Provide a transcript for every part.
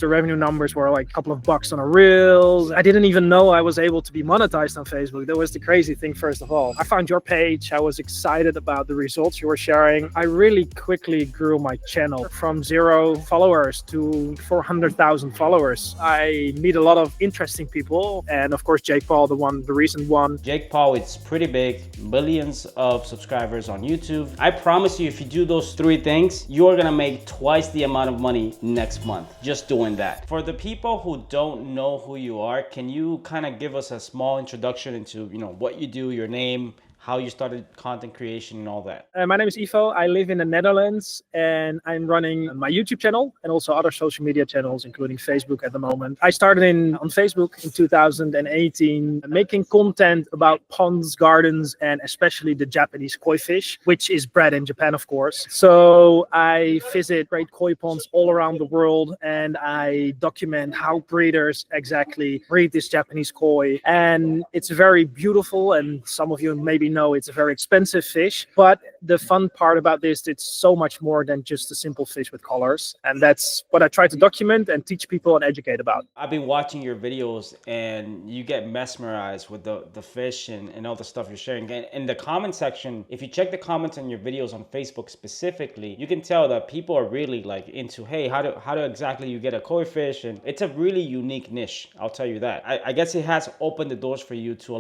The revenue numbers were like a couple of bucks on a reel. I didn't even know I was able to be monetized on Facebook. That was the crazy thing, first of all. I found your page. I was excited about the results you were sharing. I really quickly grew my channel from 0 followers to 400,000 followers. I meet a lot of interesting people. And of course, Jake Paul, the recent one. Jake Paul, it's pretty big, millions of subscribers on YouTube. I promise you, if you do those 3 things, you're gonna make twice the amount of money next month just doing that. For the people who don't know who you are, can you kind of give us a small introduction into, what you do, your name, how you started content creation and all that? My name is Ivo. I live in the Netherlands and I'm running my YouTube channel and also other social media channels, including Facebook at the moment. I started on Facebook in 2018, making content about ponds, gardens, and especially the Japanese koi fish, which is bred in Japan, of course. So I visit great koi ponds all around the world and I document how breeders exactly breed this Japanese koi. And it's very beautiful, and some of you maybe know it's a very expensive fish, but the fun part about this, it's so much more than just a simple fish with colors, and that's what I try to document and teach people and educate about. I've been watching your videos and you get mesmerized with the fish and all the stuff you're sharing. And in the comment section, if you check the comments on your videos on Facebook specifically, you can tell that people are really like into, hey, how do exactly you get a koi fish? And it's a really unique niche, I'll tell you that. I guess it has opened the doors for you to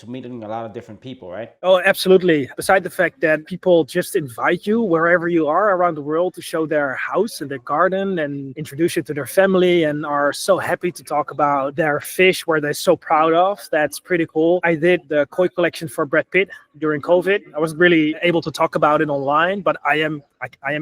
meeting a lot of different people, right? Oh, absolutely. Beside the fact that people just invite you wherever you are around the world to show their house and their garden and introduce you to their family and are so happy to talk about their fish where they're so proud of. That's pretty cool. I did the koi collection for Brad Pitt during COVID. I wasn't really able to talk about it online, but I am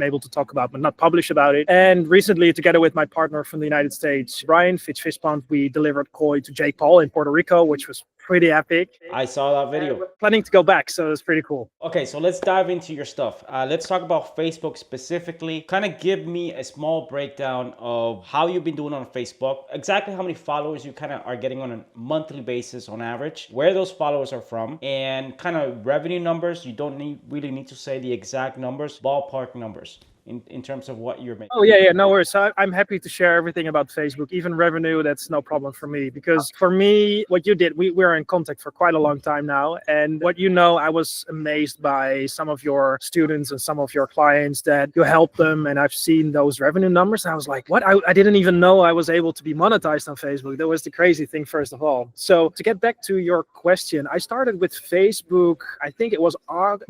able to talk about, but not publish about it. And recently, together with my partner from the United States, Brian Fish Pond, we delivered koi to Jake Paul in Puerto Rico, which was pretty epic. I saw that video. Planning to go back, so it's pretty cool. Okay, so let's dive into your stuff. Let's talk about Facebook specifically. Kind of give me a small breakdown of how you've been doing on Facebook, exactly how many followers you kind of are getting on a monthly basis on average, where those followers are from, and kind of revenue numbers. You don't really need to say the exact numbers, ballpark numbers. In terms of what you're making. Oh, yeah, no worries. So I'm happy to share everything about Facebook, even revenue. That's no problem for me, because for me, what you did, we're in contact for quite a long time now. And I was amazed by some of your students and some of your clients that you helped them. And I've seen those revenue numbers. And I was like, what? I didn't even know I was able to be monetized on Facebook. That was the crazy thing, first of all. So to get back to your question, I started with Facebook, I think it was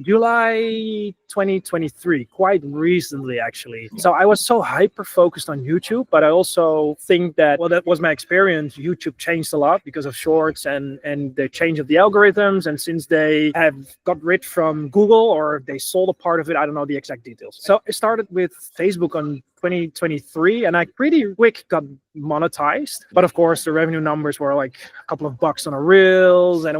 July 2023, quite recently, actually. So I was so hyper focused on YouTube, but I also think that, well, that was my experience. YouTube changed a lot because of shorts and the change of the algorithms. And since they have got rid from Google, or they sold a part of it, I don't know the exact details. So I started with Facebook on 2023 and I pretty quick got monetized, but of course the revenue numbers were like a couple of bucks on a reels, and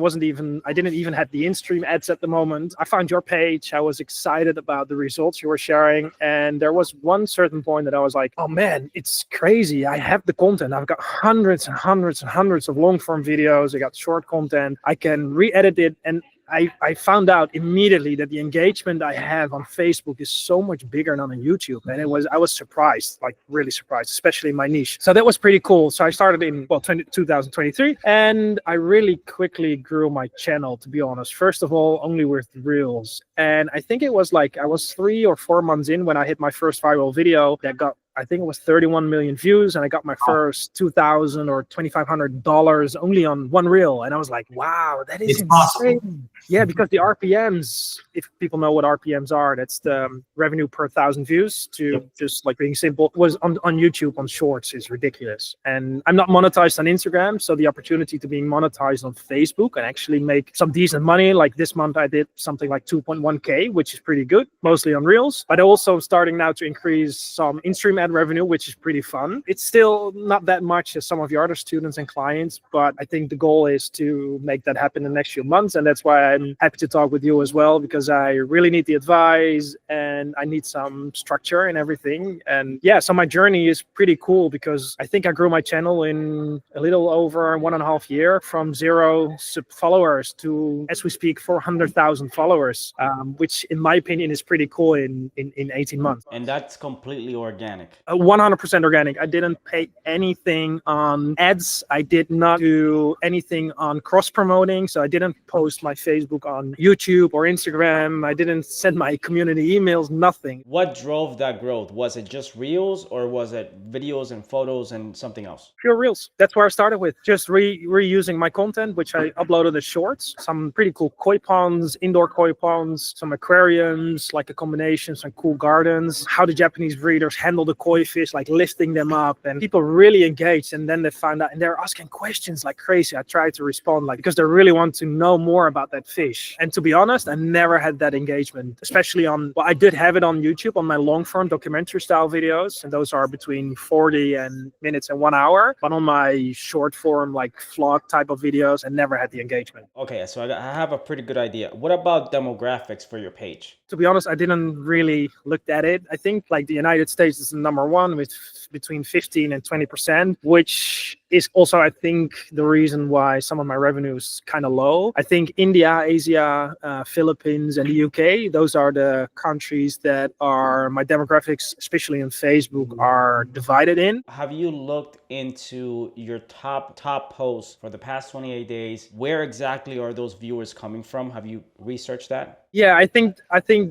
I didn't even have the in-stream ads at the moment. I found your page. I was excited about the results you were sharing, and there was one certain point that I was like, oh man, it's crazy. I have the content. I've got hundreds and hundreds and hundreds of long form videos. I got short content. I can re-edit it, and I found out immediately that the engagement I have on Facebook is so much bigger than on YouTube. And I was surprised, like really surprised, especially in my niche. So that was pretty cool. So I started in 2023, and I really quickly grew my channel, to be honest. First of all, only with reels. And I think it was like I was 3 or 4 months in when I hit my first viral video that got, I think it was 31 million views, and I got my first $2,000 or $2,500 only on one reel. And I was like, wow, that is insane. Awesome. Yeah, because the RPMs, if people know what RPMs are, that's the revenue per 1,000 views, to just like being simple, was on YouTube on shorts is ridiculous. And I'm not monetized on Instagram, so the opportunity to being monetized on Facebook and actually make some decent money, like this month I did something like 2.1K, which is pretty good, mostly on reels, but also starting now to increase some in-stream ad revenue, which is pretty fun. It's still not that much as some of your other students and clients, but I think the goal is to make that happen in the next few months. And that's why I'm happy to talk with you as well, because I really need the advice and I need some structure and everything. And yeah, so my journey is pretty cool, because I think I grew my channel in a little over 1.5 years from 0 followers to, as we speak, 400,000 followers, which in my opinion is pretty cool in 18 months. And that's completely organic. 100% organic. I didn't pay anything on ads. I did not do anything on cross promoting. So I didn't post my Facebook on YouTube or Instagram. I didn't send my community emails, nothing. What drove that growth? Was it just reels, or was it videos and photos and something else? Pure reels. That's where I started with. Just reusing my content, which I uploaded as shorts. Some pretty cool koi ponds, indoor koi ponds, some aquariums, like a combination, some cool gardens, how the Japanese breeders handle the koi fish, like lifting them up, and people really engaged. And then they found out, and they're asking questions like crazy. I tried to respond because they really want to know more about that fish. And to be honest, I never had that engagement, especially I did have it on YouTube on my long form documentary style videos, and those are between 40 minutes and 1 hour. But on my short form, like vlog type of videos, I never had the engagement. Okay, so I have a pretty good idea. What about demographics for your page? To be honest, I didn't really look at it. I think like the United States is the number one with between 15 and 20%, which is also, I think, the reason why some of my revenue is kind of low. I think India, Asia, Philippines, and the UK, those are the countries that are my demographics, especially on Facebook, are divided in. Have you looked into your top posts for the past 28 days? Where exactly are those viewers coming from? Have you researched that? Yeah, I think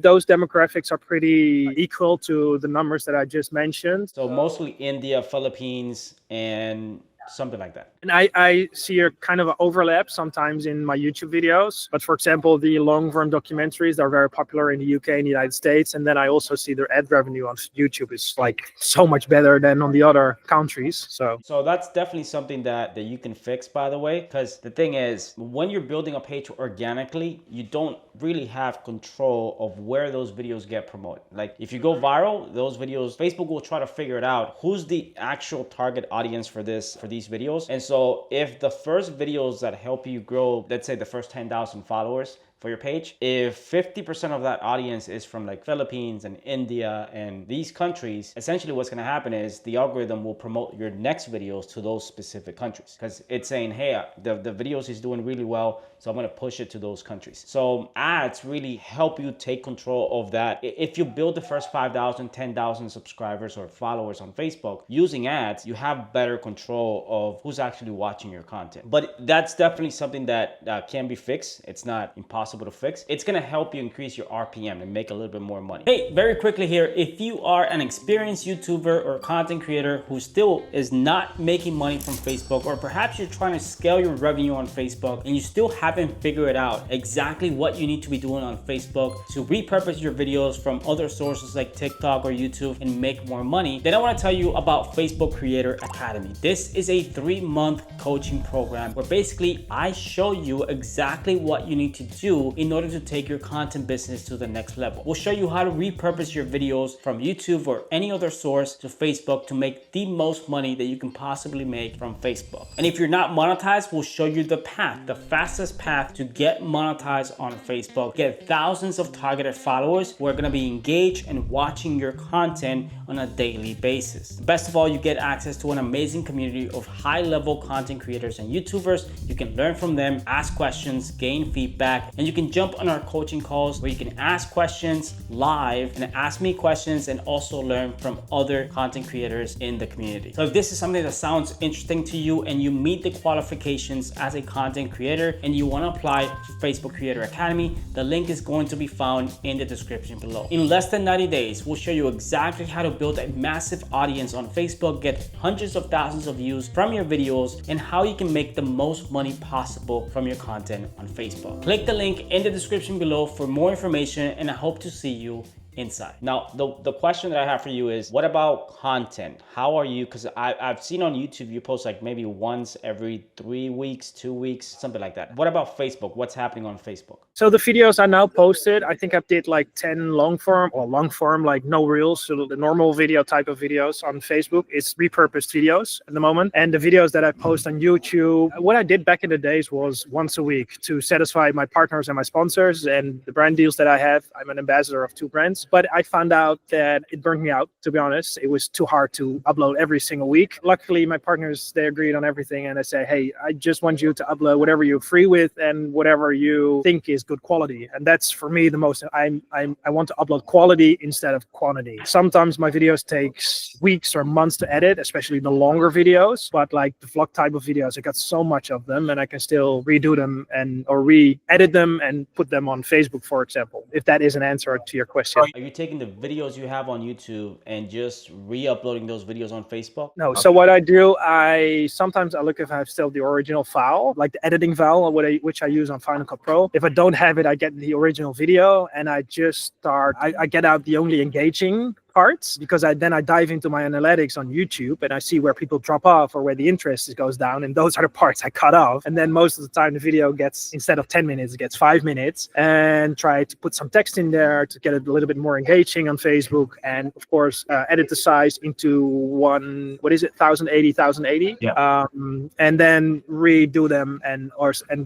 those demographics are pretty equal to the numbers that I just mentioned. So mostly India, Philippines, and something like that. And I see a kind of an overlap sometimes in my YouTube videos. But for example, the long form documentaries are very popular in the UK and the United States. And then I also see their ad revenue on YouTube is like so much better than on the other countries. So that's definitely something that you can fix, by the way, because the thing is, when you're building a page organically, you don't really have control of where those videos get promoted. Like if you go viral, those videos, Facebook will try to figure it out who's the actual target audience for these videos. And so if the first videos that help you grow, let's say the first 10,000 followers for your page, if 50% of that audience is from like Philippines and India and these countries, essentially what's going to happen is the algorithm will promote your next videos to those specific countries, because it's saying, hey, the videos is doing really well, so I'm going to push it to those countries. So ads really help you take control of that. If you build the first 5,000, 10,000 subscribers or followers on Facebook using ads, you have better control of who's actually watching your content. But that's definitely something that can be fixed. It's not impossible to fix. It's going to help you increase your RPM and make a little bit more money. Hey, very quickly here, if you are an experienced YouTuber or content creator who still is not making money from Facebook, or perhaps you're trying to scale your revenue on Facebook and you still haven't figured out exactly what you need to be doing on Facebook to repurpose your videos from other sources like TikTok or YouTube and make more money, then I want to tell you about Facebook Creator Academy. This is a 3-month coaching program where basically I show you exactly what you need to do in order to take your content business to the next level. We'll show you how to repurpose your videos from YouTube or any other source to Facebook to make the most money that you can possibly make from Facebook. And if you're not monetized, we'll show you the path, the fastest path to get monetized on Facebook. Get thousands of targeted followers who are going to be engaged and watching your content on a daily basis. Best of all, you get access to an amazing community of high-level content creators and YouTubers. You can learn from them, ask questions, gain feedback, and you can jump on our coaching calls where you can ask questions live and ask me questions and also learn from other content creators in the community. So if this is something that sounds interesting to you and you meet the qualifications as a content creator and you want to apply to Facebook Creator Academy, the link is going to be found in the description below. In less than 90 days, we'll show you exactly how to build a massive audience on Facebook, get hundreds of thousands of views from your videos, and how you can make the most money possible from your content on Facebook. Click the link in the description below for more information, and I hope to see you inside. Now, the question that I have for you is, what about content? How are you? Because I've seen on YouTube you post like maybe once every 3 weeks, 2 weeks, something like that. What about Facebook? What's happening on Facebook? So the videos I now posted, I think I did like 10 long form like no reels, so the normal video type of videos on Facebook. It's repurposed videos at the moment. And the videos that I post on YouTube, what I did back in the days was once a week to satisfy my partners and my sponsors and the brand deals that I have. I'm an ambassador of 2 brands. But I found out that it burned me out, to be honest. It was too hard to upload every single week. Luckily, my partners, they agreed on everything. And I say, hey, I just want you to upload whatever you're free with and whatever you think is good quality. And that's for me the most. I want to upload quality instead of quantity. Sometimes my videos takes weeks or months to edit, especially the longer videos. But like the vlog type of videos, I got so much of them, and I can still redo them or re-edit them and put them on Facebook, for example. If that is an answer to your question. Are you taking the videos you have on YouTube and just re-uploading those videos on Facebook? No. So what I do, I sometimes I look if I have still the original file, like the editing file, which I use on Final Cut Pro. If I don't have it, I get the original video and I just start. I get out the only engaging parts, because I dive into my analytics on YouTube and I see where people drop off or where the interest goes down, and those are the parts I cut off. And then most of the time the video gets, instead of 10 minutes, it gets 5 minutes, and try to put some text in there to get it a little bit more engaging on Facebook. And of course, edit the size into 1080, Yeah. and then redo them and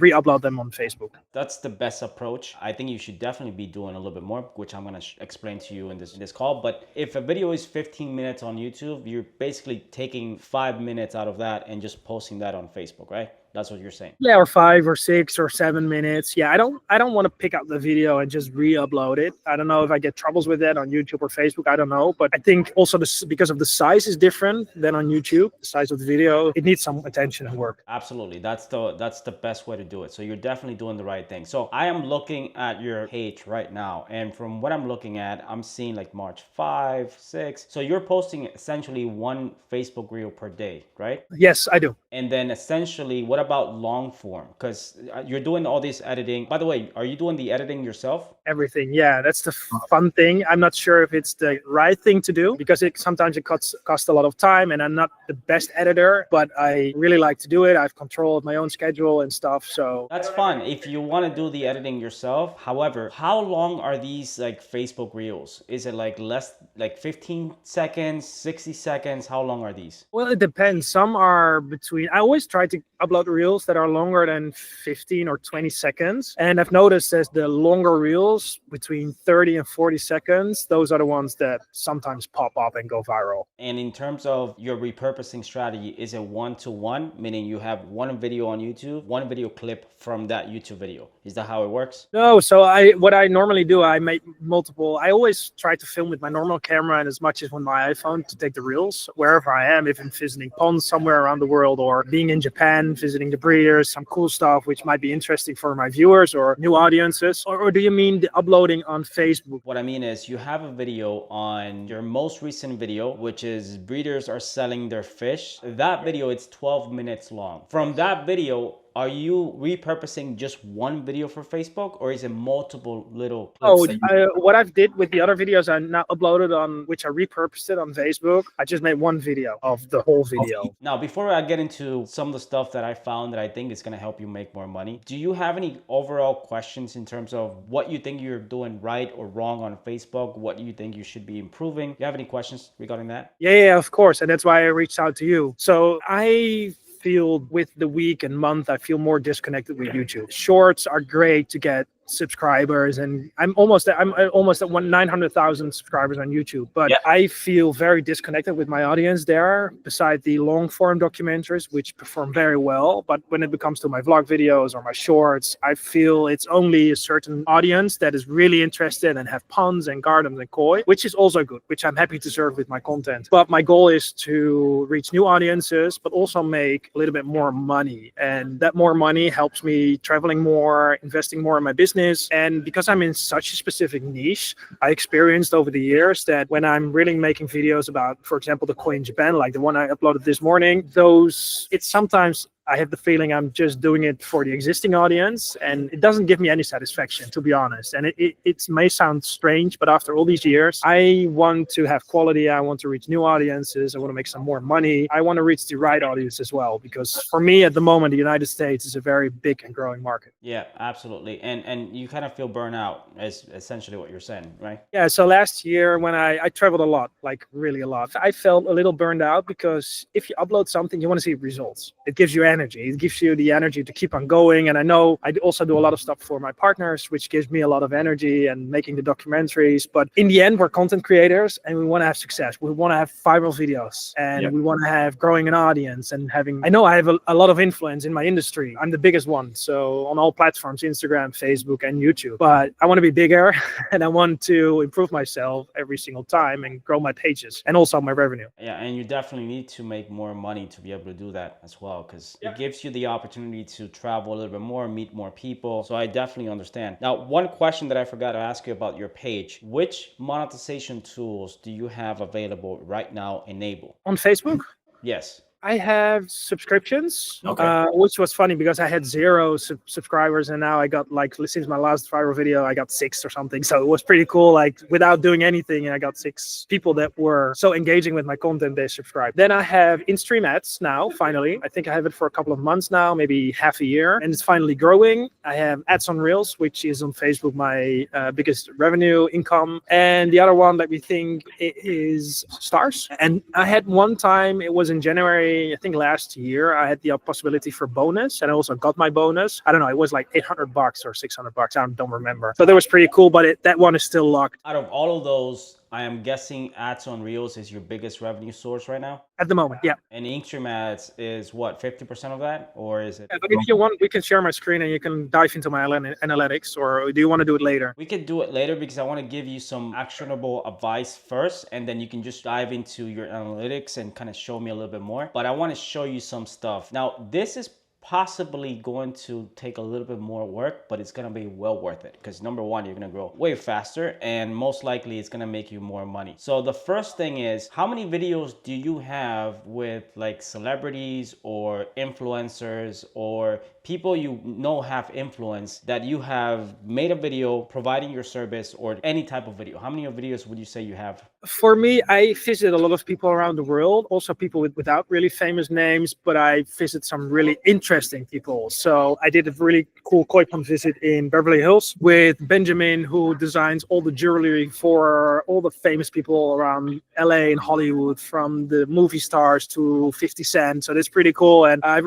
re-upload them on Facebook. That's the best approach. I think you should definitely be doing a little bit more, which I'm going to explain to you in this call. But if a video is 15 minutes on YouTube, you're basically taking 5 minutes out of that and just posting that on Facebook, right? That's what you're saying. Yeah, or 5 or 6 or 7 minutes. Yeah, I don't want to pick up the video and just re-upload it. I don't know if I get troubles with that on YouTube or Facebook. I don't know, but I think also because of the size is different than on YouTube. The size of the video, it needs some attention and work. Absolutely, that's the best way to do it. So you're definitely doing the right thing. So I am looking at your page right now, and from what I'm looking at, I'm seeing like March 5, 6. So you're posting essentially one Facebook reel per day, right? Yes, I do. And then essentially, what about long form? Because you're doing all this editing. By the way, are you doing the editing yourself? Everything. Yeah, that's the fun thing. I'm not sure if it's the right thing to do, because sometimes it costs a lot of time, and I'm not the best editor, but I really like to do it. I have control of my own schedule and stuff. So that's fun if you want to do the editing yourself. However, how long are these like Facebook reels? Is it like like 15 seconds, 60 seconds? How long are these? Well, it depends. Some are between, I always try to upload reels that are longer than 15 or 20 seconds. And I've noticed that the longer reels between 30 and 40 seconds, those are the ones that sometimes pop up and go viral. And in terms of your repurposing strategy, is it 1-to-1, meaning you have one video on YouTube, one video clip from that YouTube video? Is that how it works? No. So what I normally do, I make multiple. I always try to film with my normal camera and as much as with my iPhone to take the reels wherever I am, if I'm visiting ponds somewhere around the world or being in Japan, visiting the breeders, some cool stuff which might be interesting for my viewers or new audiences. Or do you mean the uploading on Facebook? What I mean is you have a video on your most recent video, which is breeders are selling their fish. That video, it's 12 minutes long. From that video, are you repurposing just one video for Facebook, or is it multiple little clips? What I've did with the other videos I now uploaded on, which I repurposed it on Facebook, I just made one video of the whole video. Now, before I get into some of the stuff that I found that I think is going to help you make more money, do you have any overall questions in terms of what you think you're doing right or wrong on Facebook? What you think you should be improving? Do you have any questions regarding that? Yeah, of course. And that's why I reached out to you. So I feel with the week and month, I feel more disconnected with YouTube. Shorts are great to get subscribers, and I'm almost at 900,000 subscribers on YouTube, but yeah, I feel very disconnected with my audience there, beside the long form documentaries, which perform very well. But when it comes to my vlog videos or my shorts, I feel it's only a certain audience that is really interested and have ponds and gardens and koi, which is also good, which I'm happy to serve with my content. But my goal is to reach new audiences, but also make a little bit more money, and that more money helps me traveling more, investing more in my business. And because I'm in such a specific niche, I experienced over the years that when I'm really making videos about, for example, the koi in Japan, like the one I uploaded this morning, it's sometimes I have the feeling I'm just doing it for the existing audience, and it doesn't give me any satisfaction, to be honest. And it may sound strange, but after all these years, I want to have quality. I want to reach new audiences. I want to make some more money. I want to reach the right audience as well, because for me at the moment, the United States is a very big and growing market. Yeah, absolutely. And you kind of feel burnout, is essentially what you're saying, right? Yeah. So last year when I traveled a lot, like really a lot, I felt a little burned out, because if you upload something, you want to see results. It gives you energy. It gives you the energy to keep on going. And I know I also do a lot of stuff for my partners, which gives me a lot of energy and making the documentaries. But in the end, we're content creators and we want to have success. We want to have viral videos and we want to have growing an audience and having, I know I have a lot of influence in my industry. I'm the biggest one. So on all platforms, Instagram, Facebook, and YouTube. But I want to be bigger and I want to improve myself every single time and grow my pages and also my revenue. Yeah, and you definitely need to make more money to be able to do that as well, because it gives you the opportunity to travel a little bit more, meet more people. So I definitely understand. Now, one question that I forgot to ask you about your page: which monetization tools do you have available right now enabled? On Facebook? Yes. I have subscriptions, which was funny because I had 0 subscribers and now I got, like, since my last viral video, I got 6 or something. So it was pretty cool. Like, without doing anything, I got 6 people that were so engaging with my content, they subscribed. Then I have in-stream ads now, finally. I think I have it for a couple of months now, maybe half a year, and it's finally growing. I have ads on Reels, which is on Facebook my biggest revenue income. And the other one that we think is Stars. And I had one time, it was in January, I think last year, I had the possibility for bonus and I also got my bonus. I don't know, it was like $800 or $600. I don't remember. So that was pretty cool, but that one is still locked. Out of all of those, I am guessing ads on Reels is your biggest revenue source right now? At the moment, yeah. And in-stream ads is what, 50% of that? Or is it? Yeah, but if you want, we can share my screen and you can dive into my analytics, or do you want to do it later? We could do it later because I want to give you some actionable advice first, and then you can just dive into your analytics and kind of show me a little bit more. But I want to show you some stuff. Now, this is possibly going to take a little bit more work, but it's going to be well worth it, because number one, you're going to grow way faster and most likely it's going to make you more money. So the first thing is, how many videos do you have with like celebrities or influencers or people you know have influence that you have made a video providing your service or any type of video? How many videos would you say you have? For me, I visit a lot of people around the world, also people without really famous names, but I visit some really interesting people. So I did a really cool Koipon visit in Beverly Hills with Benjamin, who designs all the jewelry for all the famous people around LA and Hollywood, from the movie stars to 50 Cent. So that's pretty cool. And I've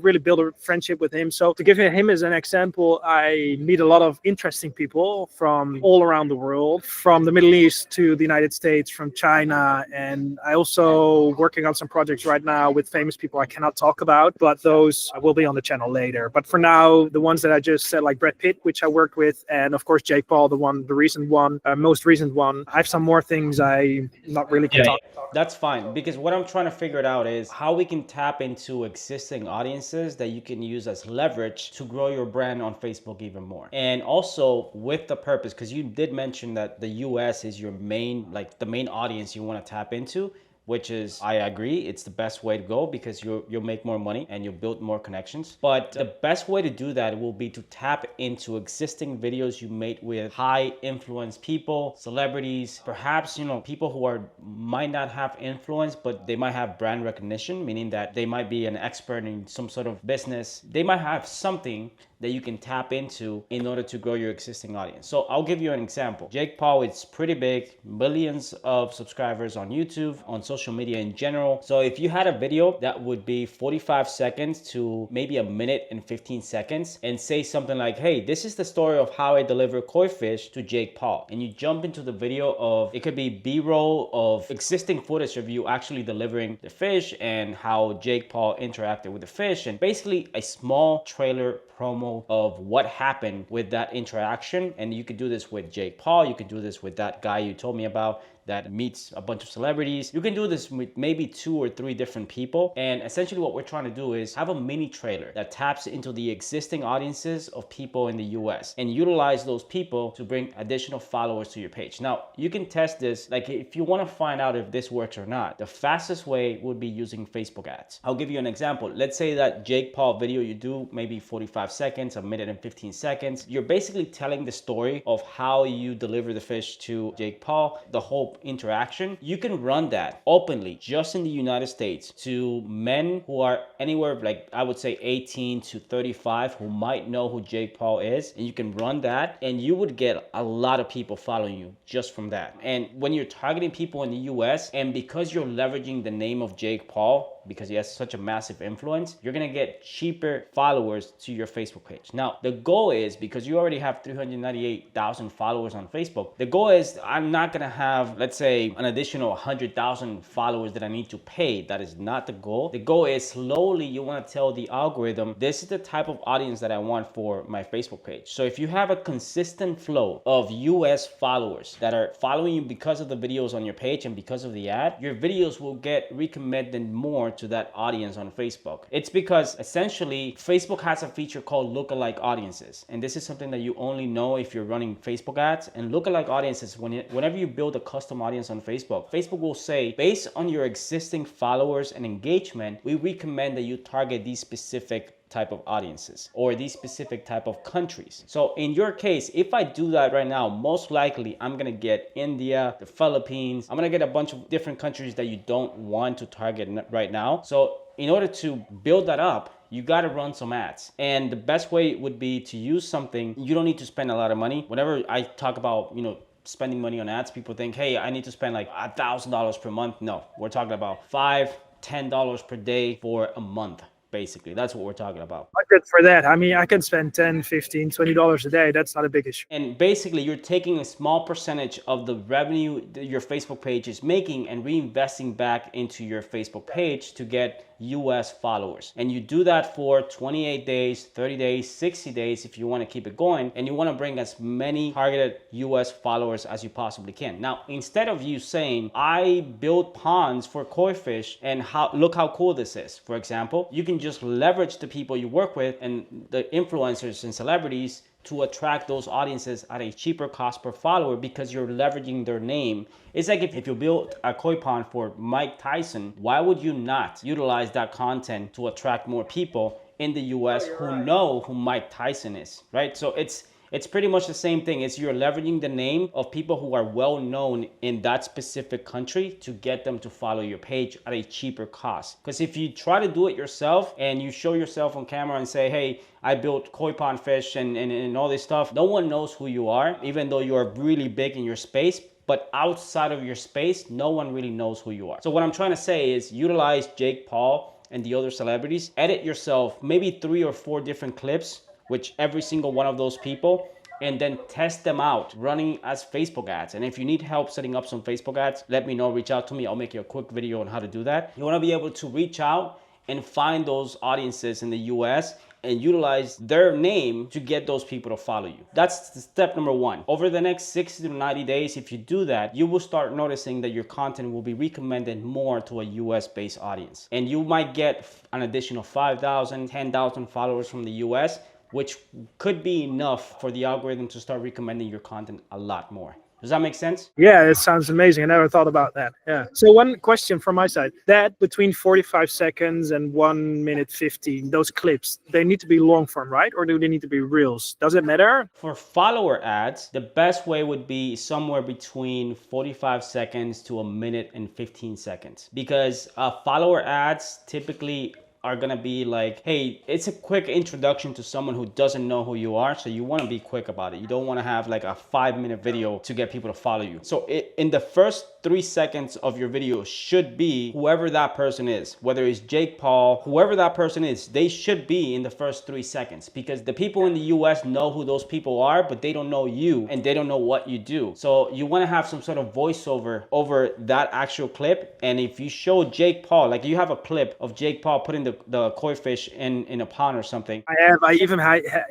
really built a friendship with him. So to give him as an example, I meet a lot of interesting people from all around the world, from the Middle East to the United States, from China. And I also working on some projects right now with famous people I cannot talk about, but those will be on the channel later. But for now, the ones that I just said, like Brad Pitt, which I worked with, and of course Jake Paul, the most recent one. I have some more things I not really can talk about. That's fine, because what I'm trying to figure it out is how we can tap into existing audiences that you can use as leverage to grow your brand on Facebook even more. And also with the purpose, because you did mention that the US is your main, like the main audience you want to tap into, which is, I agree, it's the best way to go because you'll make more money and you'll build more connections. But the best way to do that will be to tap into existing videos you made with high influence people, celebrities, perhaps, people who might not have influence, but they might have brand recognition, meaning that they might be an expert in some sort of business. They might have something that you can tap into in order to grow your existing audience. So I'll give you an example. Jake Paul is pretty big, millions of subscribers on YouTube, on social media in general. So if you had a video that would be 45 seconds to maybe a minute and 15 seconds and say something like, hey, this is the story of how I deliver koi fish to Jake Paul. And you jump into the video of, it could be B-roll of existing footage of you actually delivering the fish and how Jake Paul interacted with the fish, and basically a small trailer promo of what happened with that interaction. And you could do this with Jake Paul. You could do this with that guy you told me about that meets a bunch of celebrities. You can do this with maybe 2 or 3 different people. And essentially what we're trying to do is have a mini trailer that taps into the existing audiences of people in the US and utilize those people to bring additional followers to your page. Now, you can test this, like if you want to find out if this works or not, the fastest way would be using Facebook ads. I'll give you an example. Let's say that Jake Paul video you do maybe 45 seconds, a minute and 15 seconds. You're basically telling the story of how you deliver the fish to Jake Paul, the whole interaction. You can run that openly just in the United States to men who are anywhere, like I would say 18 to 35, who might know who Jake Paul is, and you can run that and you would get a lot of people following you just from that. And when you're targeting people in the US, and because you're leveraging the name of Jake Paul, because he has such a massive influence, you're gonna get cheaper followers to your Facebook page. Now, the goal is, because you already have 398,000 followers on Facebook, the goal is I'm not gonna have, let's say, an additional 100,000 followers that I need to pay. That is not the goal. The goal is slowly you wanna tell the algorithm, this is the type of audience that I want for my Facebook page. So if you have a consistent flow of US followers that are following you because of the videos on your page and because of the ad, your videos will get recommended more to that audience on Facebook. It's because essentially Facebook has a feature called lookalike audiences. And this is something that you only know if you're running Facebook ads. And lookalike audiences, whenever you build a custom audience on Facebook, Facebook will say, based on your existing followers and engagement, we recommend that you target these specific type of audiences or these specific type of countries. So in your case, if I do that right now, most likely I'm gonna get India, the Philippines, I'm gonna get a bunch of different countries that you don't want to target right now. So in order to build that up, you got to run some ads. And the best way would be to use something, you don't need to spend a lot of money. Whenever I talk about, spending money on ads, people think, hey, I need to spend like $1,000 per month. No, we're talking about $5, $10 per day for a month. Basically, that's what we're talking about. Good for that. I mean, I can spend $10, $15, $20 a day. That's not a big issue. And basically, you're taking a small percentage of the revenue that your Facebook page is making and reinvesting back into your Facebook page to get US followers. And you do that for 28 days, 30 days, 60 days if you want to keep it going. And you want to bring as many targeted US followers as you possibly can. Now, instead of you saying, I built ponds for koi fish and look how cool this is, for example, you can just leverage the people you work with and the influencers and celebrities to attract those audiences at a cheaper cost per follower because you're leveraging their name. It's like if you built a koi pond for Mike Tyson, why would you not utilize that content to attract more people in the US who know who Mike Tyson is, right? So it's pretty much the same thing. It's you're leveraging the name of people who are well known in that specific country to get them to follow your page at a cheaper cost. Because if you try to do it yourself and you show yourself on camera and say, hey, I built koi pond fish and all this stuff, no one knows who you are, even though you are really big in your space. But outside of your space, no one really knows who you are. So what I'm trying to say is utilize Jake Paul and the other celebrities, edit yourself maybe 3 or 4 different clips, which every single one of those people, and then test them out running as Facebook ads. And if you need help setting up some Facebook ads, let me know, reach out to me. I'll make you a quick video on how to do that. You wanna be able to reach out and find those audiences in the US and utilize their name to get those people to follow you. That's step number 1. Over the next 60 to 90 days, if you do that, you will start noticing that your content will be recommended more to a US based audience. And you might get an additional 5,000, 10,000 followers from the US, which could be enough for the algorithm to start recommending your content a lot more. Does that make sense? Yeah, it sounds amazing. I never thought about that. Yeah. So one question from my side, that between 45 seconds and 1 minute 15, those clips, they need to be long form, right? Or do they need to be reels? Does it matter? For follower ads, the best way would be somewhere between 45 seconds to 1 minute and 15 seconds. Because follower ads typically are gonna be like, hey, it's a quick introduction to someone who doesn't know who you are, so you wanna be quick about it. You don't wanna have like a 5-minute video to get people to follow you. So in the first 3 seconds of your video should be whoever that person is, whether it's Jake Paul, whoever that person is, they should be in the first 3 seconds, because the people in the US know who those people are, but they don't know you and they don't know what you do. So you wanna have some sort of voiceover over that actual clip. And if you show Jake Paul, like you have a clip of Jake Paul putting the koi fish in a pond or something.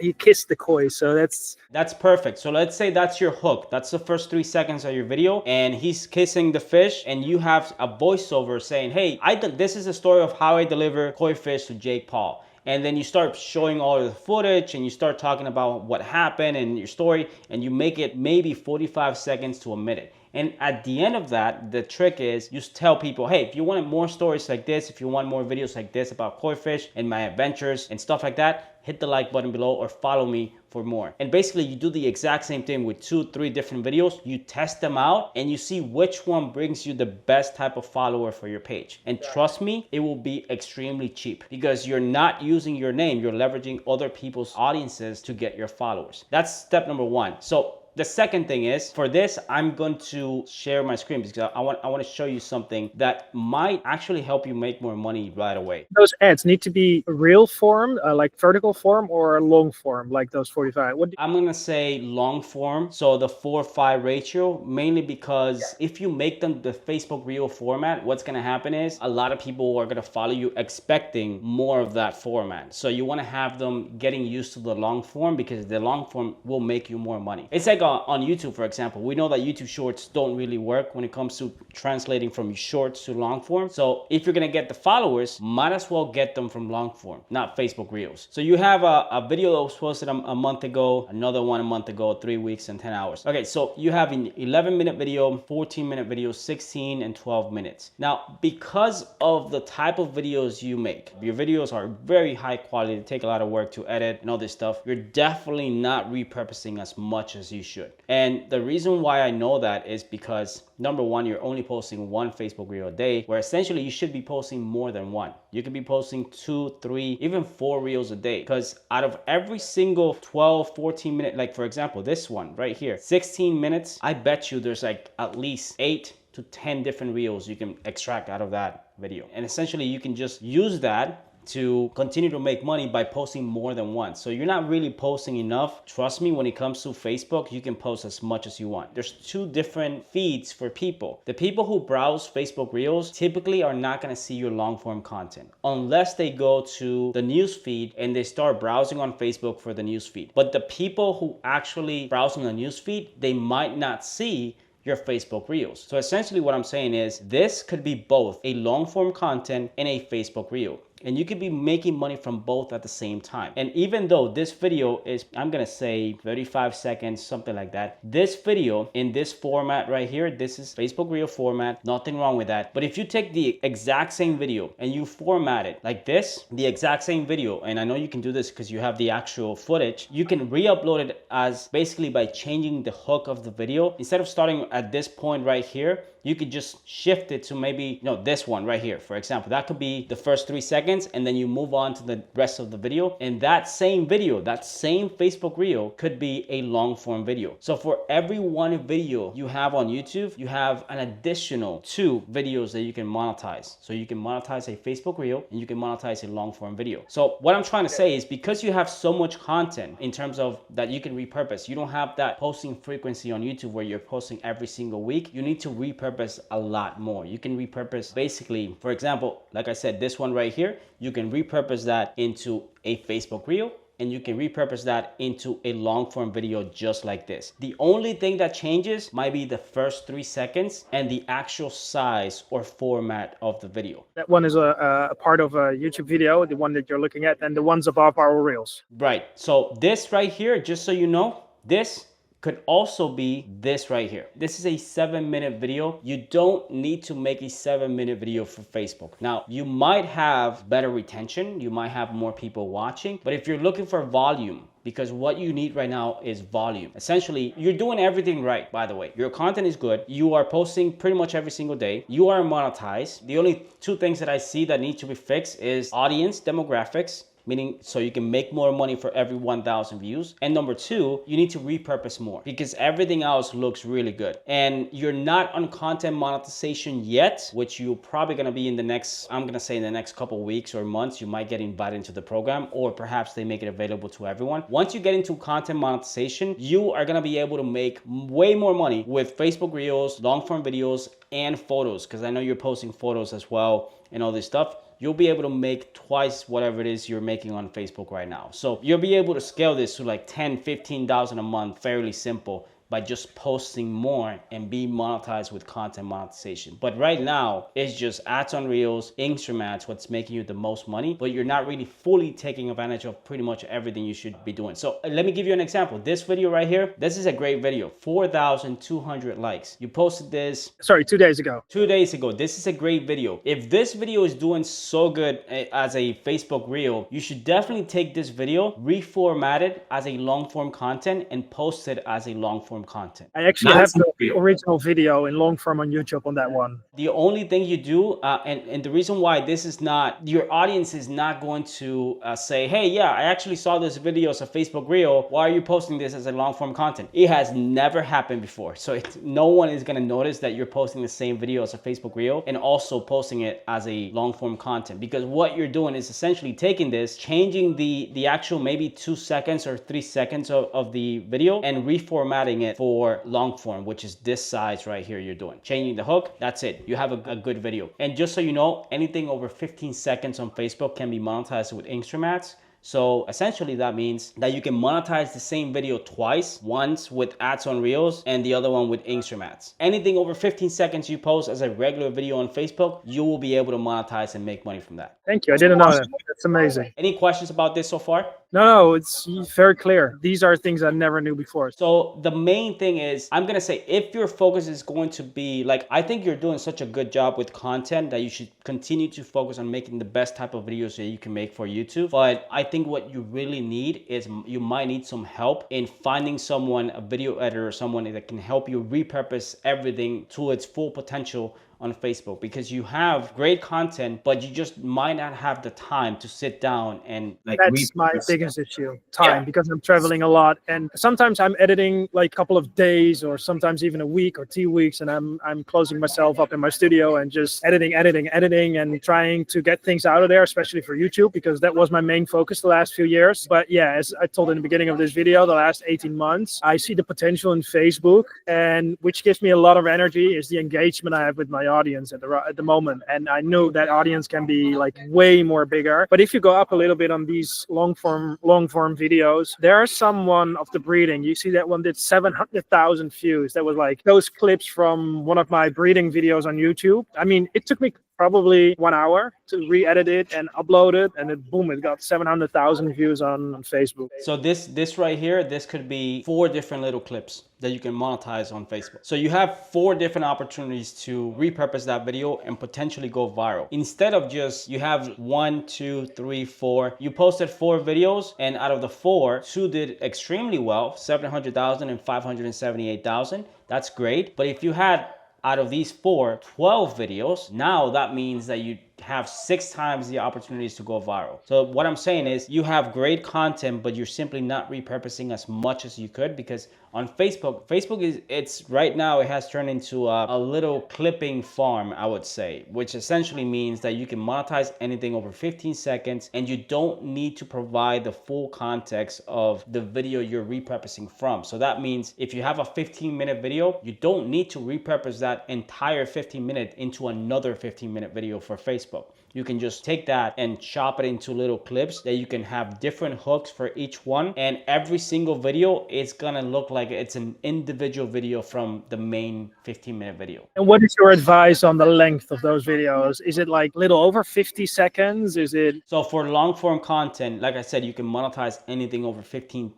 He kissed the koi, so that's perfect. So let's say that's your hook. That's the first 3 seconds of your video, and he's kissing the fish, and you have a voiceover saying, hey, this is a story of how I deliver koi fish to Jake Paul. And then you start showing all of the footage and you start talking about what happened and your story, and you make it maybe 45 seconds to 1 minute. And at the end of that, the trick is you tell people, hey, if you want more stories like this, if you want more videos like this about koi fish and my adventures and stuff like that, hit the like button below or follow me for more. And basically you do the exact same thing with 2-3 different videos. You test them out and you see which one brings you the best type of follower for your page. And trust me, it will be extremely cheap because you're not using your name. You're leveraging other people's audiences to get your followers. That's step number 1. So the second thing is, for this, I'm going to share my screen because I want to show you something that might actually help you make more money right away. Those ads need to be real form, like vertical form, or long form, like those 45. I'm gonna say long form, so the 4:5 ratio, mainly because if you make them the Facebook Reel format, what's gonna happen is a lot of people are gonna follow you expecting more of that format. So you wanna have them getting used to the long form because the long form will make you more money. It's like on YouTube, for example. We know that YouTube Shorts don't really work when it comes to translating from shorts to long form. So if you're gonna get the followers, might as well get them from long form, not Facebook Reels. So you have a video that was posted a month ago, another one a month ago, 3 weeks and 10 hours. Okay, so you have an 11-minute video, 14-minute video, 16 and 12 minutes. Now, because of the type of videos you make, your videos are very high quality, they take a lot of work to edit and all this stuff, you're definitely not repurposing as much as you should. And the reason why I know that is because number one, you're only posting one Facebook Reel a day, where essentially you should be posting more than one. You could be posting 2, 3, even 4 Reels a day, because out of every single 12, 14 minute, like for example, this one right here, 16 minutes, I bet you there's like at least 8 to 10 different Reels you can extract out of that video. And essentially you can just use that to continue to make money by posting more than once. So you're not really posting enough. Trust me, when it comes to Facebook, you can post as much as you want. There's 2 different feeds for people. The people who browse Facebook Reels typically are not gonna see your long form content unless they go to the news feed and they start browsing on Facebook for the news feed. But the people who actually browse on the news feed, they might not see your Facebook Reels. So essentially what I'm saying is this could be both a long form content and a Facebook Reel. And you could be making money from both at the same time. And even though this video is, I'm gonna say 35 seconds, something like that. This video in this format right here, this is Facebook Reel format, nothing wrong with that. But if you take the exact same video and you format it like this, the exact same video, and I know you can do this because you have the actual footage, you can re-upload it as basically by changing the hook of the video. Instead of starting at this point right here, you could just shift it to maybe, this one right here, for example. That could be the first 3 seconds, and then you move on to the rest of the video. And that same video, that same Facebook Reel could be a long form video. So for every one video you have on YouTube, you have an additional 2 videos that you can monetize. So you can monetize a Facebook Reel and you can monetize a long form video. So what I'm trying to say is, because you have so much content in terms of that you can repurpose, you don't have that posting frequency on YouTube where you're posting every single week. You need to repurpose a lot more. You can repurpose basically, for example, like I said, this one right here, you can repurpose that into a Facebook Reel, and you can repurpose that into a long form video just like this. The only thing that changes might be the first 3 seconds and the actual size or format of the video. That one is a part of a YouTube video, the one that you're looking at, and the ones above are Reels. Right. So this right here, just so you know, this could also be this right here. This is a 7-minute video. You don't need to make a 7-minute video for Facebook. Now, you might have better retention. You might have more people watching, but if you're looking for volume, because what you need right now is volume. Essentially, you're doing everything right, by the way. Your content is good. You are posting pretty much every single day. You are monetized. The only 2 things that I see that need to be fixed is audience demographics, meaning so you can make more money for every 1,000 views. And number 2, you need to repurpose more because everything else looks really good. And you're not on content monetization yet, which you're probably gonna be in the next, I'm gonna say in the next couple weeks or months, you might get invited into the program, or perhaps they make it available to everyone. Once you get into content monetization, you are gonna be able to make way more money with Facebook Reels, long form videos, and photos, because I know you're posting photos as well and all this stuff. You'll be able to make twice whatever it is you're making on Facebook right now. So you'll be able to scale this to like 10, 15,000 a month, fairly simple, by just posting more and be monetized with content monetization. But right now, it's just ads on Reels, Instagram ads, what's making you the most money, but you're not really fully taking advantage of pretty much everything you should be doing. So let me give you an example. This video right here, this is a great video, 4,200 likes. You posted this, 2 days ago. 2 days ago. This is a great video. If this video is doing so good as a Facebook Reel, you should definitely take this video, reformat it as a long form content, and post it as a long form form content. I actually have the original video in long form on YouTube on that one. The only thing you do, and the reason why this is not, your audience is not going to say, hey, yeah, I actually saw this video as a Facebook Reel. Why are you posting this as a long form content? It has never happened before. So no one is going to notice that you're posting the same video as a Facebook Reel and also posting it as a long form content, because what you're doing is essentially taking this, changing the actual maybe 2 seconds or 3 seconds of the video and reformatting it for long form, which is this size right here you're doing. Changing the hook, that's it. You have a good video. And just so you know, anything over 15 seconds on Facebook can be monetized with Inkster ads. So essentially that means that you can monetize the same video twice, once with ads on Reels and the other one with Inkster ads. Anything over 15 seconds you post as a regular video on Facebook, you will be able to monetize and make money from that. Thank you. I didn't know that. That's amazing. Any questions about this so far? No, it's very clear. These are things I never knew before. So the main thing is, I'm going to say, if your focus is going to be like, I think you're doing such a good job with content that you should continue to focus on making the best type of videos that you can make for YouTube. But I think what you really need is, you might need some help in finding someone, a video editor or someone that can help you repurpose everything to its full potential on Facebook, because you have great content, but you just might not have the time to sit down and like, that's my biggest issue, time, because I'm traveling a lot, and sometimes I'm editing like a couple of days or sometimes even a week or 2 weeks, and I'm closing myself up in my studio and just editing and trying to get things out of there, especially for YouTube, because that was my main focus the last few years. But yeah, as I told in the beginning of this video, the last 18 months, I see the potential in Facebook, and which gives me a lot of energy is the engagement I have with my audience at the moment. And I know that audience can be like way more bigger. But if you go up a little bit on these long form videos, there are someone of the breeding. You see that one did 700,000 views. That was like those clips from one of my breeding videos on YouTube. I mean, it took me probably 1 hour to re-edit it and upload it, and it got 700,000 views on Facebook. So this right here, this could be 4 different little clips that you can monetize on Facebook. So you have 4 different opportunities to repurpose that video and potentially go viral. Instead of just, you have 1, 2, 3, 4, you posted 4 videos, and out of the 4, 2 did extremely well, 700,000 and 578,000. That's great. But if you had, out of these 4, 12 videos, now that means that you have 6 times the opportunities to go viral. So what I'm saying is, you have great content, but you're simply not repurposing as much as you could, because on Facebook is, it's right now, it has turned into a little clipping farm, I would say, which essentially means that you can monetize anything over 15 seconds and you don't need to provide the full context of the video you're repurposing from. So that means if you have a 15-minute video, you don't need to repurpose that entire 15-minute into another 15-minute video for Facebook. You can just take that and chop it into little clips that you can have different hooks for each one, and every single video is gonna look like it's an individual video from the main 15-minute video. And what is your advice on the length of those videos? Is it like little over 50 seconds? Is it? So for long form content, like I said, you can monetize anything over 15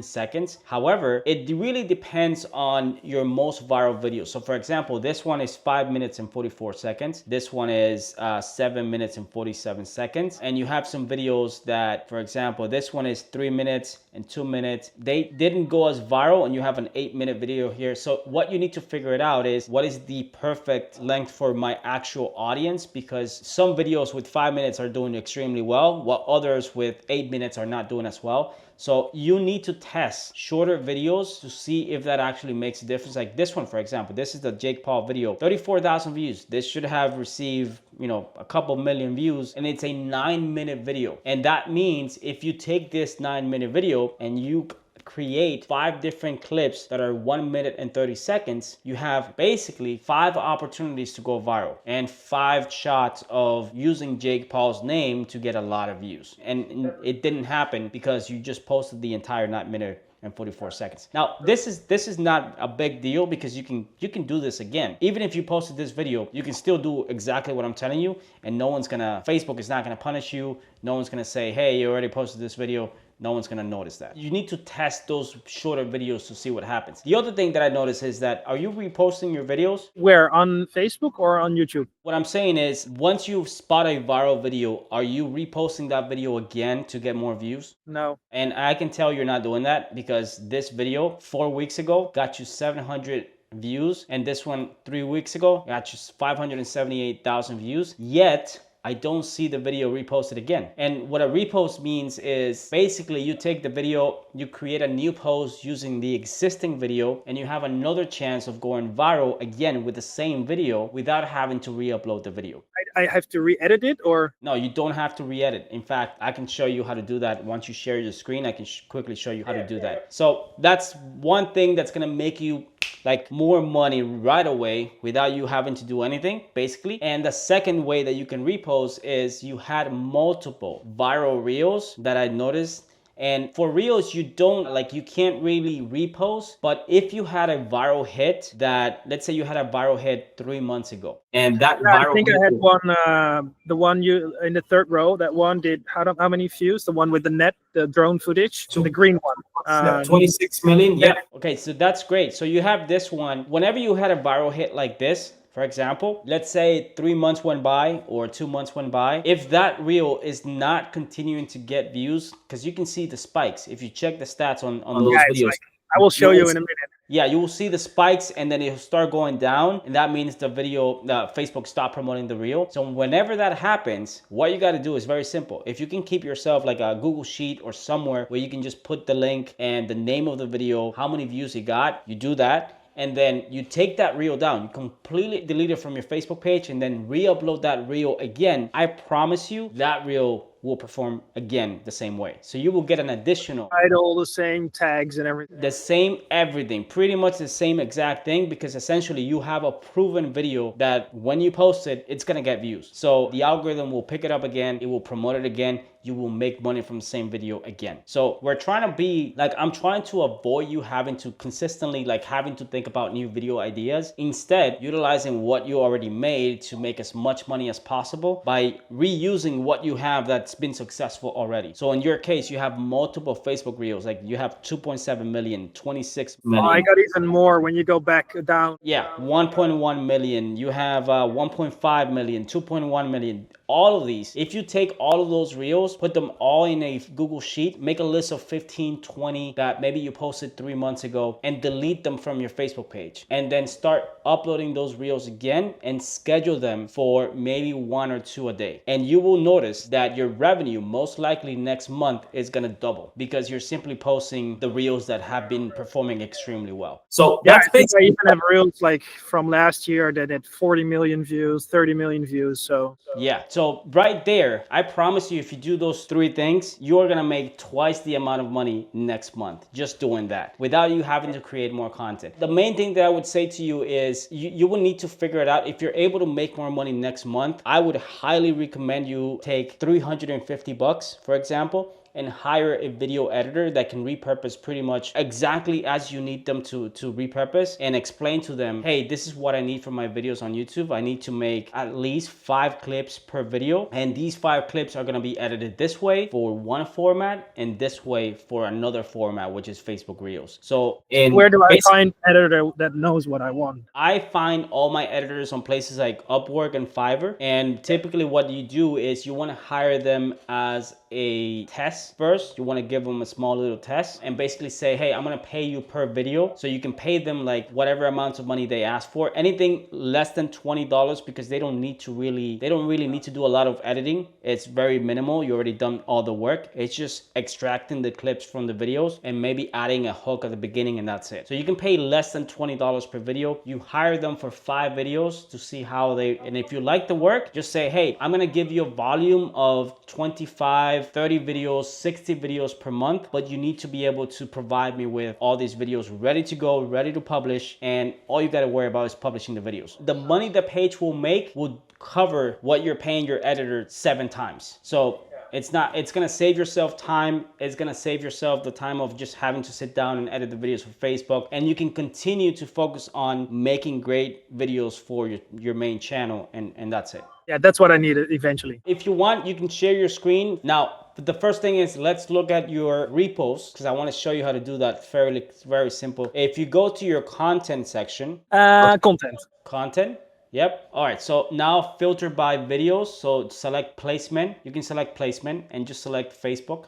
seconds. However, it really depends on your most viral video. So for example, this one is 5 minutes and 44 seconds. This one is 7 minutes and 47 seconds. And you have some videos that, for example, this one is 3 minutes and 2 minutes. They didn't go as viral, and you have an 8-minute video here. So what you need to figure it out is, what is the perfect length for my actual audience? Because some videos with 5 minutes are doing extremely well, while others with 8 minutes are not doing as well. So you need to test shorter videos to see if that actually makes a difference. Like this one, for example, this is the Jake Paul video, 34,000 views. This should have received, a couple million views, and it's a 9-minute video. And that means if you take this 9-minute video and you create 5 different clips that are 1 minute and 30 seconds, you have basically 5 opportunities to go viral and 5 shots of using Jake Paul's name to get a lot of views. And it didn't happen because you just posted the entire 9 minute and 44 seconds. Now, this is not a big deal, because you can do this again. Even if you posted this video, you can still do exactly what I'm telling you, and Facebook is not gonna punish you. No one's gonna say, hey, you already posted this video, No one's gonna notice that. You need to test those shorter videos to see what happens. The other thing that I noticed is that, are you reposting your videos? Where, on Facebook or on YouTube? What I'm saying is, once you spot a viral video, are you reposting that video again to get more views? No. And I can tell you're not doing that, because this video 4 weeks ago got you 700 views, and this one 3 weeks ago got you 578,000 views. Yet I don't see the video reposted again. And what a repost means is basically you take the video, you create a new post using the existing video, and you have another chance of going viral again with the same video without having to re-upload the video. I have to re-edit it, or? No, you don't have to re-edit. In fact, I can show you how to do that. Once you share your screen, I can quickly show you how to do that. So that's one thing that's gonna make you like more money right away without you having to do anything, basically. And the second way that you can repost is you had multiple viral reels that I noticed. And for reels, you can't really repost, but if you had a viral hit that, let's say you had a viral hit 3 months ago, and that viral I think I had one, the one you in the third row, that one did how many views? The one with the net, the drone footage, the green one. 26 million. Yeah. Okay, so that's great. So you have this one. Whenever you had a viral hit like this, for example, let's say 3 months went by or 2 months went by. If that reel is not continuing to get views, because you can see the spikes. If you check the stats on those videos. I will show you in a minute. Yeah, you will see the spikes, and then it'll start going down, and that means the Facebook stopped promoting the reel. So whenever that happens, what you got to do is very simple. If you can keep yourself like a Google Sheet or somewhere where you can just put the link and the name of the video, how many views you got, you do that. And then you take that reel down, you completely delete it from your Facebook page, and then re-upload that reel again. I promise you that reel will perform again the same way. So you will get an additional title, the same tags and everything. The same everything, pretty much the same exact thing, because essentially you have a proven video that when you post it, it's gonna get views. So the algorithm will pick it up again, it will promote it again, you will make money from the same video again. So we're trying to be like, I'm trying to avoid you having to consistently having to think about new video ideas. Instead, utilizing what you already made to make as much money as possible by reusing what you have that's been successful already. So in your case, you have multiple Facebook reels, like you have 2.7 million, 26 million. Oh, I got even more when you go back down. Yeah, 1.1 million. You have 1.5 million, 2.1 million. All of these, if you take all of those reels, put them all in a Google Sheet, make a list of 15, 20 that maybe you posted 3 months ago, and delete them from your Facebook page. And then start uploading those reels again and schedule them for maybe 1 or 2 a day. And you will notice that your revenue most likely next month is gonna double, because you're simply posting the reels that have been performing extremely well. So yeah, that's I even have reels like from last year that had 40 million views, 30 million views. So yeah. So right there, I promise you, if you do those 3 things, you're gonna make twice the amount of money next month just doing that without you having to create more content. The main thing that I would say to you is you will need to figure it out. If you're able to make more money next month, I would highly recommend you take $350, for example, and hire a video editor that can repurpose pretty much exactly as you need them to repurpose, and explain to them, hey, this is what I need for my videos on YouTube. I need to make at least 5 clips per video, and these 5 clips are gonna be edited this way for one format and this way for another format, which is Facebook Reels. So where do I find an editor that knows what I want? I find all my editors on places like Upwork and Fiverr, and typically what you do is you wanna hire them as a test first. You want to give them a small little test and basically say, hey, I'm going to pay you per video. So you can pay them like whatever amounts of money they ask for. Anything less than $20, because they don't really need to do a lot of editing. It's very minimal. You already done all the work. It's just extracting the clips from the videos and maybe adding a hook at the beginning, and that's it. So you can pay less than $20 per video. You hire them for 5 videos to see how they, and if you like the work, just say, hey, I'm going to give you a volume of 25, 30 videos, 60 videos per month, but you need to be able to provide me with all these videos ready to go, ready to publish, and all you got to worry about is publishing the videos. The money the page will make will cover what you're paying your editor 7 times. So it's going to save yourself time. It's going to save yourself the time of just having to sit down and edit the videos for Facebook. And you can continue to focus on making great videos for your main channel. And that's it. Yeah, that's what I needed eventually. If you want, you can share your screen. Now, the first thing is, let's look at your reposts, because I want to show you how to do that very simple. If you go to your content section, content. Yep. All right. So now filter by videos. So select placement. You can select placement and just select Facebook.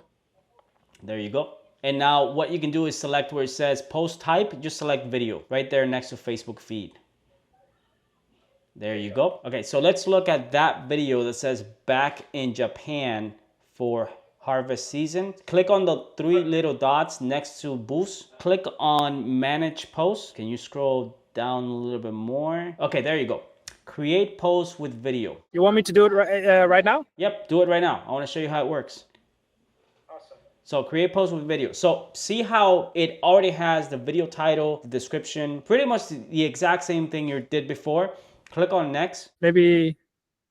There you go. And now what you can do is select where it says post type, just select video right there next to Facebook feed. There you go. Okay, so let's look at that video that says back in Japan for harvest season. Click on the three little dots next to boost. Click on manage posts. Can you scroll down a little bit more? Okay, there you go. Create posts with video. You want me to do it right now? Yep, do it right now. I want to show you how it works. So create post with video. So see how it already has the video title, the description, pretty much the exact same thing you did before. Click on next. Maybe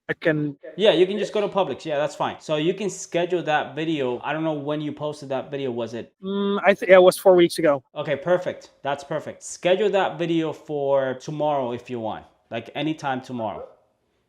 I can. Yeah, you can just go to Publix. Yeah, that's fine. So you can schedule that video. I don't know when you posted that video. Was it? I think it was 4 weeks ago. Okay, perfect. That's perfect. Schedule that video for tomorrow if you want, like anytime tomorrow.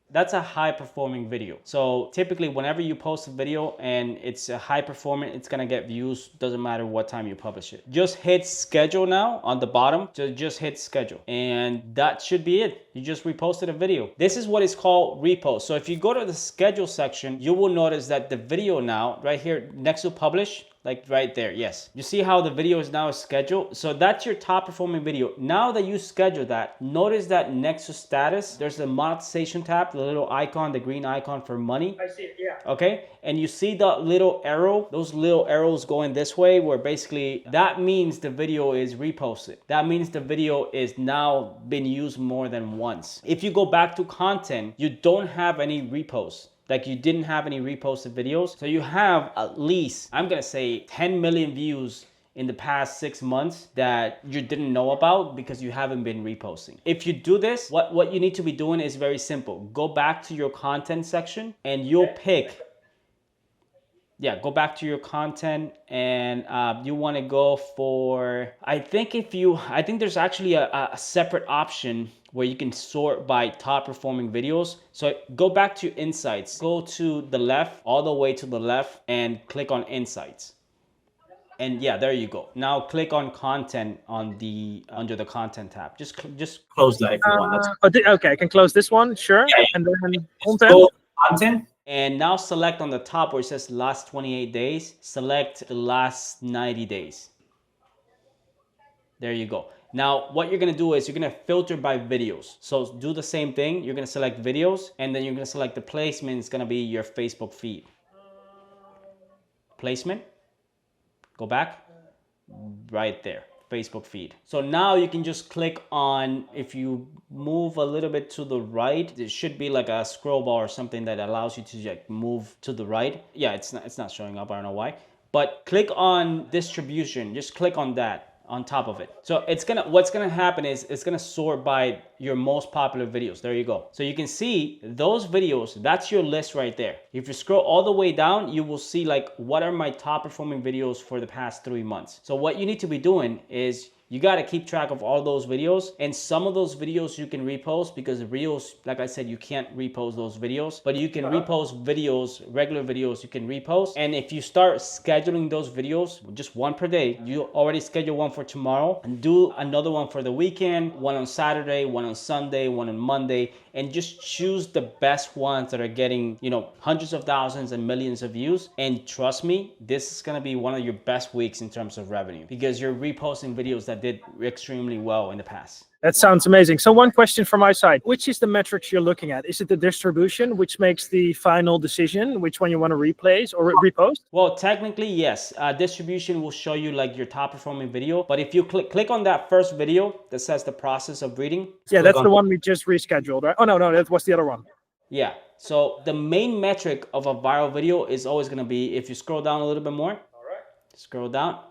That's a high performing video. So typically whenever you post a video and it's a high performing, it's gonna get views, doesn't matter what time you publish it. Just hit schedule now on the bottom. Just hit schedule and that should be it. You just reposted a video. This is what is called repost. So if you go to the schedule section, you will notice that the video now right here next to publish, like right there, yes. You see how the video is now scheduled? So that's your top performing video. Now that you schedule that, notice that next to status, there's the monetization tab, the little icon, the green icon for money. I see it, yeah. Okay, and you see the little arrow, those little arrows going this way, where basically that means the video is reposted. That means the video is now been used more than once. If you go back to content, you don't have any reposts. Like you didn't have any reposted videos. So you have at least, I'm gonna say 10 million views in the past 6 months that you didn't know about because you haven't been reposting. If you do this, what you need to be doing is very simple. Go back to your content section and you'll pick, go back to your content and you wanna go for, I think there's actually a separate option where you can sort by top performing videos. So go back to insights, go to the left, all the way to the left and click on insights. And yeah, there you go. Now click on content on the under the content tab. Just close that if you want. Okay, I can close this one, sure. Yeah. And then content. Content. And now select on the top where it says last 28 days, select the last 90 days. There you go. Now, what you're gonna do is you're gonna filter by videos. So do the same thing. You're gonna select videos and then you're gonna select the placement. It's gonna be your Facebook feed. Placement. Go back. Right there. Facebook feed. So now you can just click on, if you move a little bit to the right, there should be like a scroll bar or something that allows you to like move to the right. Yeah, it's not showing up. I don't know why. But click on distribution. Just click on that on top of it. So what's gonna happen is it's gonna sort by your most popular videos. There you go. So you can see those videos, that's your list right there. If you scroll all the way down, you will see like what are my top performing videos for the past 3 months. So what you need to be doing is you got to keep track of all those videos, and some of those videos you can repost because Reels, like I said, you can't repost those videos, but you can repost videos, regular videos you can repost. And if you start scheduling those videos, just one per day, you already schedule one for tomorrow and do another one for the weekend, one on Saturday, one on Sunday, one on Monday, and just choose the best ones that are getting, hundreds of thousands and millions of views. And trust me, this is going to be one of your best weeks in terms of revenue because you're reposting videos that did extremely well in the past. That sounds amazing. So one question from my side, which is the metrics you're looking at? Is it the distribution, which makes the final decision, which one you want to replace or repost? Well, technically, yes. Distribution will show you like your top performing video. But if you click on that first video that says the process of breeding. Yeah, that's the one we just rescheduled, right? Oh, no, that was the other one. Yeah. So the main metric of a viral video is always going to be, if you scroll down a little bit more. All right. Scroll down.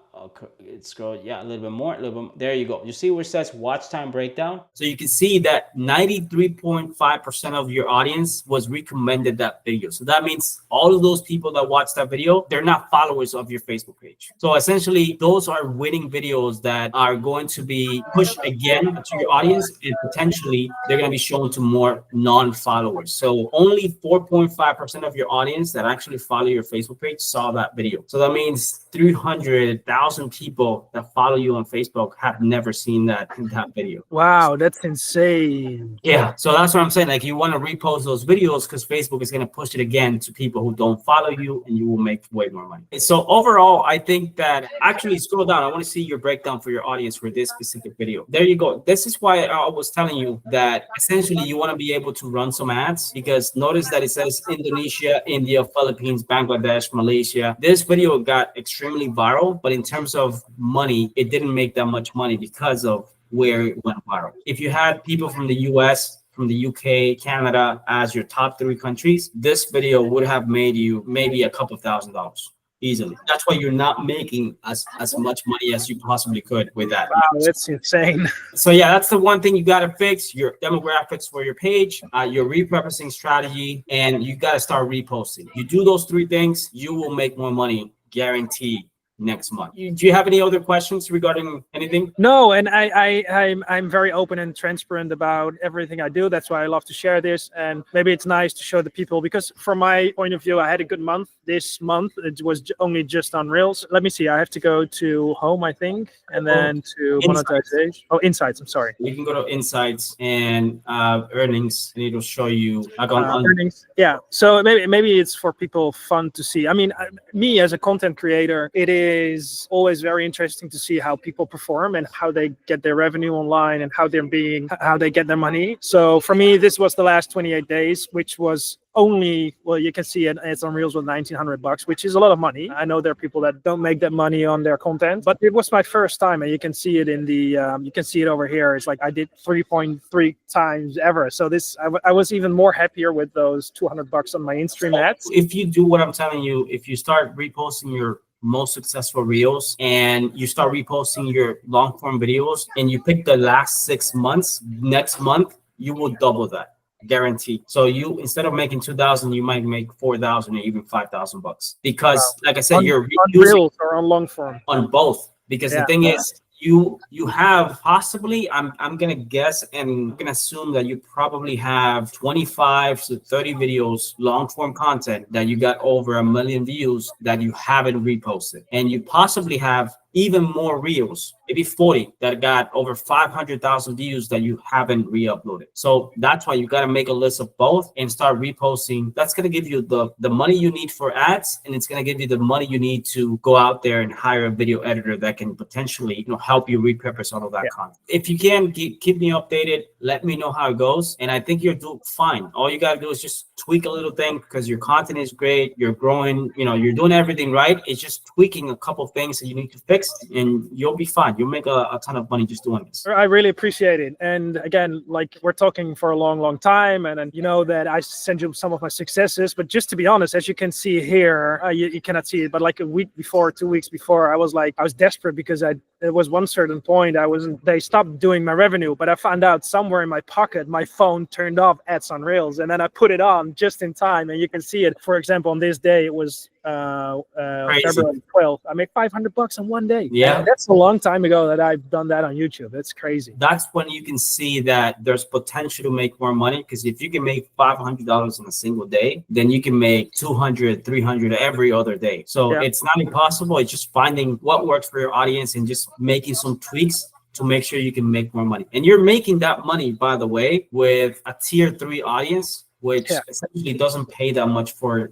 It scrolled, yeah, a little bit more, a little bit. There you go. You see where it says watch time breakdown? So you can see that 93.5% of your audience was recommended that video. So that means all of those people that watched that video, they're not followers of your Facebook page. So essentially, those are winning videos that are going to be pushed again to your audience, and potentially they're going to be shown to more non-followers. So only 4.5% of your audience that actually follow your Facebook page saw that video. So that means 300,000 people that follow you on Facebook have never seen that video. Wow, that's insane. Yeah, so that's what I'm saying. Like, you want to repost those videos because Facebook is going to push it again to people who don't follow you, and you will make way more money. So overall, I think that actually scroll down. I want to see your breakdown for your audience for this specific video. There you go. This is why I was telling you that essentially you want to be able to run some ads, because notice that it says Indonesia, India, Philippines, Bangladesh, Malaysia. This video got extremely viral, but in terms of money, it didn't make that much money because of where it went viral. If you had people from the US, from the UK, Canada as your top 3 countries, this video would have made you maybe a couple $1,000s easily. That's why you're not making as much money as you possibly could with that. Wow, that's insane. So yeah, that's the one thing you got to fix: your demographics for your page, your repurposing strategy, and you got to start reposting. You do those 3 things, you will make more money, guaranteed, next month. Do you have any other questions regarding anything? No, and I'm very open and transparent about everything I do. That's why I love to share this. And maybe it's nice to show the people, because from my point of view, I had a good month. This month it was only just on Reels. Let me see. I have to go to home, I think, and then to monetization. Oh, insights. I'm sorry. You can go to insights and earnings, and it'll show you earnings. Yeah. So maybe it's for people fun to see. I mean, me as a content creator, it is always very interesting to see how people perform and how they get their revenue online and how they get their money. So for me, this was the last 28 days, which was only, well, you can see it's on Reels with $1,900, which is a lot of money. I know there are people that don't make that money on their content, but it was my first time, and you can see it in the, you can see it over here. It's like I did 3.3 times ever. So this, I was even more happier with those $200 on my in-stream ads. If you do what I'm telling you, if you start reposting your most successful reels and you start reposting your long form videos and you pick the last 6 months, next month, you will double that. Guaranteed. So you, instead of making 2,000, you might make 4,000 or even $5,000, because like I said, you're on Reels or on long form, on both. Because the thing is, you have possibly, I'm gonna guess and gonna assume that you probably have 25 to 30 videos, long form content that you got over 1 million views that you haven't reposted, and you possibly have even more reels, maybe 40 that got over 500,000 views that you haven't re-uploaded. So that's why you got to make a list of both and start reposting. That's going to give you the money you need for ads, and it's going to give you the money you need to go out there and hire a video editor that can potentially, help you repurpose all of that content. If you can, keep me updated. Let me know how it goes, and I think you're doing fine. All you got to do is just tweak a little thing, because your content is great. You're growing. You're doing everything right. It's just tweaking a couple things that you need to fix, and you'll be fine. You'll make a ton of money just doing this. I really appreciate it. And again, like, we're talking for a long time, and you know that I send you some of my successes, but just to be honest, as you can see here, you cannot see it, but like a week before, 2 weeks before, I was desperate, because there was one certain point they stopped doing my revenue, but I found out somewhere in my pocket, my phone turned off ads on Reels, and then I put it on just in time, and you can see it. For example, on this day, it was February 12th. I made $500 in one day. Yeah, and that's a long time ago that I've done that on YouTube. It's crazy. That's when you can see that there's potential to make more money, because if you can make $500 in a single day, then you can make 200, 300 every other day. So it's not impossible. It's just finding what works for your audience and just making some tweaks to make sure you can make more money. And you're making that money, by the way, with a tier 3 audience, which essentially doesn't pay that much for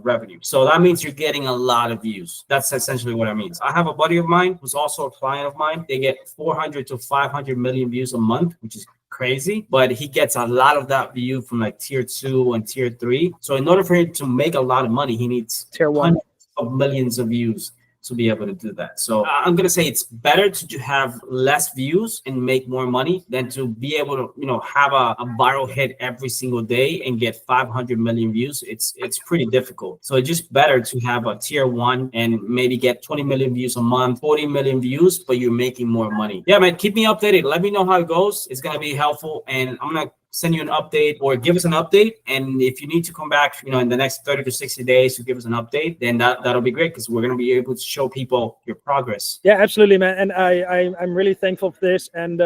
revenue. So that means you're getting a lot of views. That's essentially what it means. I have a buddy of mine who's also a client of mine. They get 400 to 500 million views a month, which is crazy, but he gets a lot of that view from like tier 2 and tier 3. So in order for him to make a lot of money, he needs tier 1 hundreds of millions of views. to be able to do that. So I'm gonna say it's better to have less views and make more money than to be able to, you know, have a viral hit every single day and get 500 million views. It's pretty difficult. So it's just better to have a tier 1 and maybe get 20 million views a month, 40 million views, but you're making more money. Yeah, man, keep me updated. Let me know how it goes. It's gonna be helpful, and I'm gonna send you an update or give us an update. And if you need to come back, you know, in the next 30 to 60 days to give us an update, then that'll be great, because we're going to be able to show people your progress. Yeah, absolutely, man. And I'm really thankful for this. And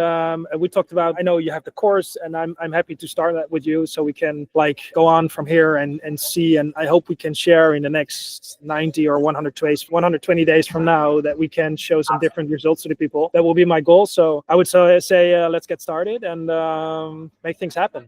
we talked about, I know you have the course, and I'm happy to start that with you, so we can like go on from here and see. And I hope we can share in the next 90 or 120 days from now, that we can show some different results to the people. That will be my goal. So I would say let's get started and make things happen.